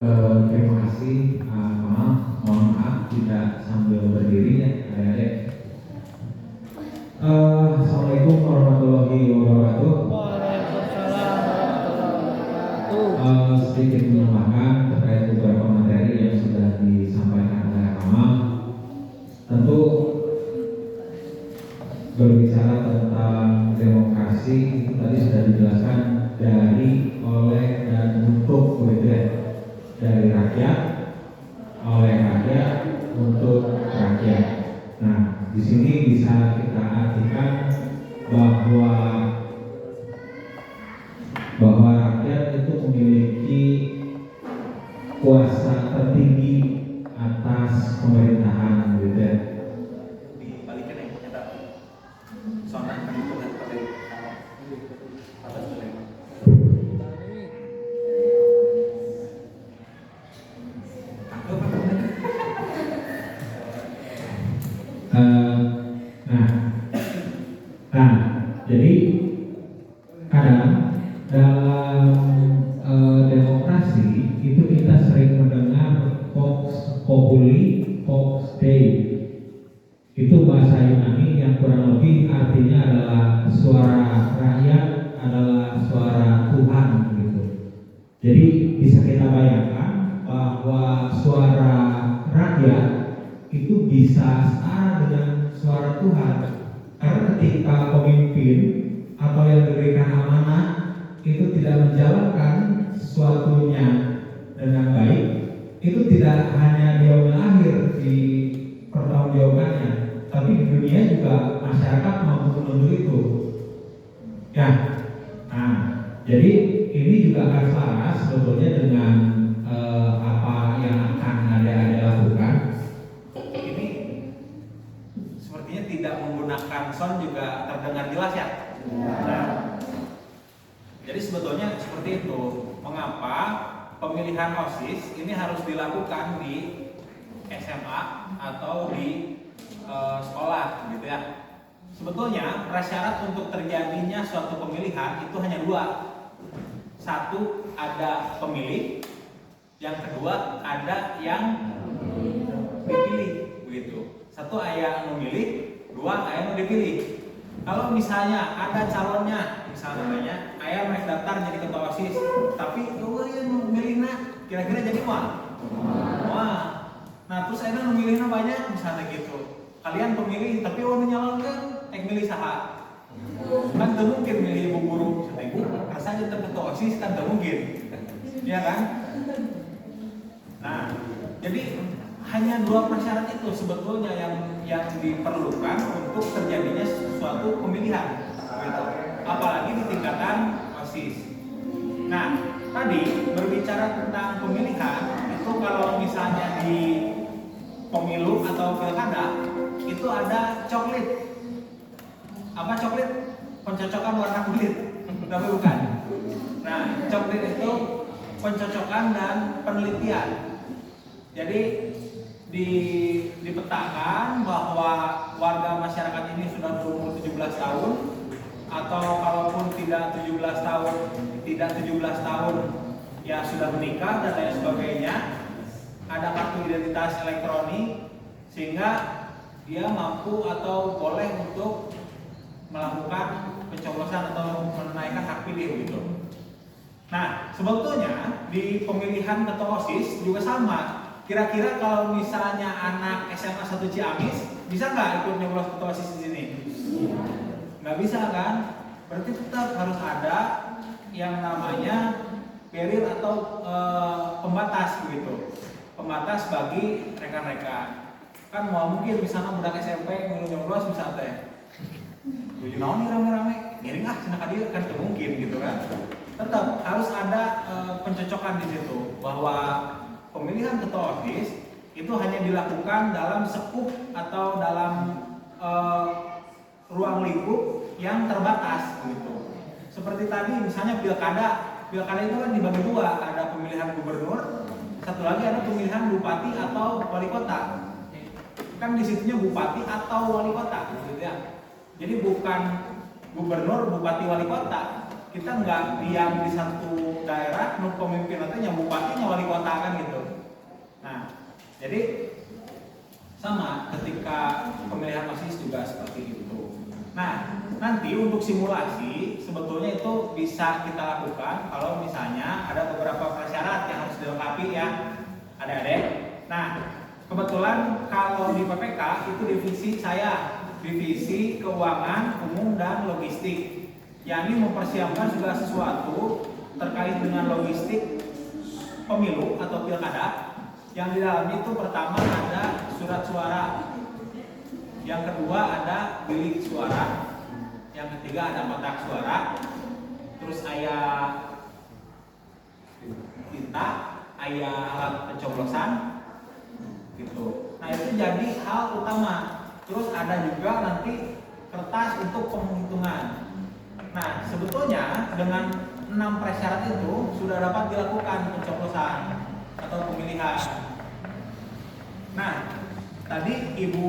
Terima kasih. Mohon maaf tidak sambil berdiri ya, adik-adik. Assalamualaikum warahmatullahi wabarakatuh. Waalaikumsalam warahmatullahi wabarakatuh. Sedikit menambahkan terkait beberapa materi yang sudah disampaikan oleh Kamal. Tentu berbicara tentang demokrasi itu tadi sudah dijelaskan dari, oleh, dan untuk begitu ya. Dari rakyat, oleh rakyat, untuk rakyat. Nah, di sini bisa kita artikan bahwa rakyat itu memiliki kuasa tertinggi atas pemerintahan, gitu ya. Dibalikin ya, nyata. Soalnya kan itu kan pada atas boleh. Jadi kadang dalam demokrasi itu kita sering mendengar Vox Populi, Vox Dei. Itu bahasa Yunani yang kurang lebih artinya adalah suara rakyat adalah suara Tuhan gitu. Jadi bisa kita bayangkan bahwa suara rakyat itu bisa setara dengan suara Tuhan. Karena ketika pemimpin atau yang diberikan amanah itu tidak menjalankan sesuatunya dengan baik, itu tidak hanya di yaumil akhir di pertanggungjawabannya, tapi di dunia juga masyarakat mampu menuntut itu. Ya, nah, jadi ini juga akan selaras sebetulnya dengan apa yang akan adik-adik lakukan. Ini sepertinya tidak menggunakan sound juga terdengar jelas ya. Nah, jadi sebetulnya seperti itu. Mengapa pemilihan OSIS ini harus dilakukan di SMA atau di sekolah, gitu ya? Sebetulnya prasyarat untuk terjadinya suatu pemilihan itu hanya dua. Satu, ada pemilih. Yang kedua, ada yang dipilih, begitu. Satu, ayah yang memilih. Dua, ayah yang dipilih. Kalau misalnya ada calonnya, misalnya ayah mau daftar jadi ketua OSIS, tapi yang memilih kira-kira jadi wah. Nah terus ayah memilihnya banyak, misalnya gitu. Kalian pemilih, tapi nyalonkan milih saha. Kan tidak mungkin milih ibu guru, misalnya ibu rasanya ketua OSIS kan tidak mungkin, ya kan? Nah, jadi hanya dua prasyarat itu sebetulnya yang diperlukan untuk terjadinya suatu pemilihan, gitu. Apalagi di tingkatan OSIS. Nah, tadi berbicara tentang pemilihan itu kalau misalnya di pemilu atau pilkada itu ada coklit. Apa coklit? Pencocokan warna kulit, tapi bukan. Nah, coklit itu pencocokan dan penelitian. Jadi dipetakan bahwa warga masyarakat ini sudah berumur 17 tahun atau kalaupun tidak 17 tahun ya sudah menikah dan lain sebagainya, ada kartu identitas elektronik sehingga dia mampu atau boleh untuk melakukan pencoblosan atau menunaikan hak pilih gitu. Nah, sebetulnya di pemilihan ketua OSIS juga sama. Kira-kira kalau misalnya anak SMA 1 Ciamis bisa nggak ikut nyoblos ketua OSIS di sini? Nggak bisa kan? Berarti tetap harus ada yang namanya barrier atau pembatas begitu. Pembatas bagi rekan-rekan. Kan mau mungkin misalnya budak SMP nyoblos bisa teh. Tujuh naon nih rame-rame, ngiring cina kadir kan tidak mungkin gitu kan. Tetap harus ada pencocokan di situ bahwa pemilihan ketua OSIS itu hanya dilakukan dalam skup atau dalam ruang lingkup yang terbatas gitu. Seperti tadi misalnya pilkada itu kan dibagi dua, ada pemilihan gubernur, satu lagi ada pemilihan bupati atau wali kota. Kan di situnya bupati atau wali kota gitu ya. Jadi bukan gubernur, bupati, wali kota, kita nggak diam di satu daerah, nu pemimpin nanti yang bupati, yang wali kota kan gitu. Nah, jadi sama ketika pemilihan OSIS juga seperti itu. Nah, nanti untuk simulasi sebetulnya itu bisa kita lakukan kalau misalnya ada beberapa prasyarat yang harus dilengkapi ya, adik-adik. Nah, kebetulan kalau di PPK itu divisi saya, divisi keuangan umum dan logistik. Yang ini mempersiapkan segala sesuatu terkait dengan logistik pemilu atau pilkada. Yang di dalamnya itu pertama ada surat suara, yang kedua ada bilik suara, yang ketiga ada kotak suara, terus ayah tinta, ayah alat pencoblosan, gitu. Nah itu jadi hal utama. Terus ada juga nanti kertas untuk penghitungan. Nah sebetulnya dengan 6 prasyarat itu sudah dapat dilakukan pencoblosan atau pemilihan. Nah tadi ibu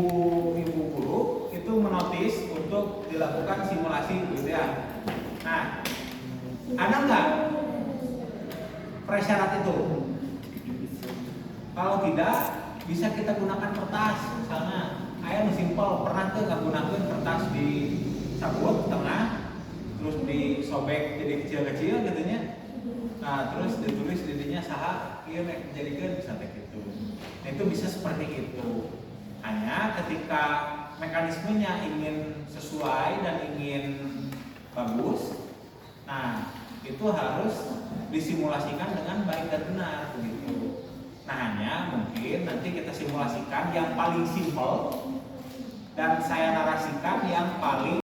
guru itu menotis untuk dilakukan simulasi gitu ya. Nah ada nggak prasyarat itu? Kalau tidak bisa kita gunakan kertas misalnya. Ayah simpel, pernah tuh nggak gunakan kertas di sabut tengah, terus disobek jadi kecil-kecil gitunya. Nah terus ditulis didinya saha, iya dijadikan bisa kayak gitu. Nah itu bisa seperti itu. Hanya ketika mekanismenya ingin sesuai dan ingin bagus, nah itu harus disimulasikan dengan baik dan benar begitu. Nah hanya mungkin nanti kita simulasikan yang paling simpel dan saya narasikan yang paling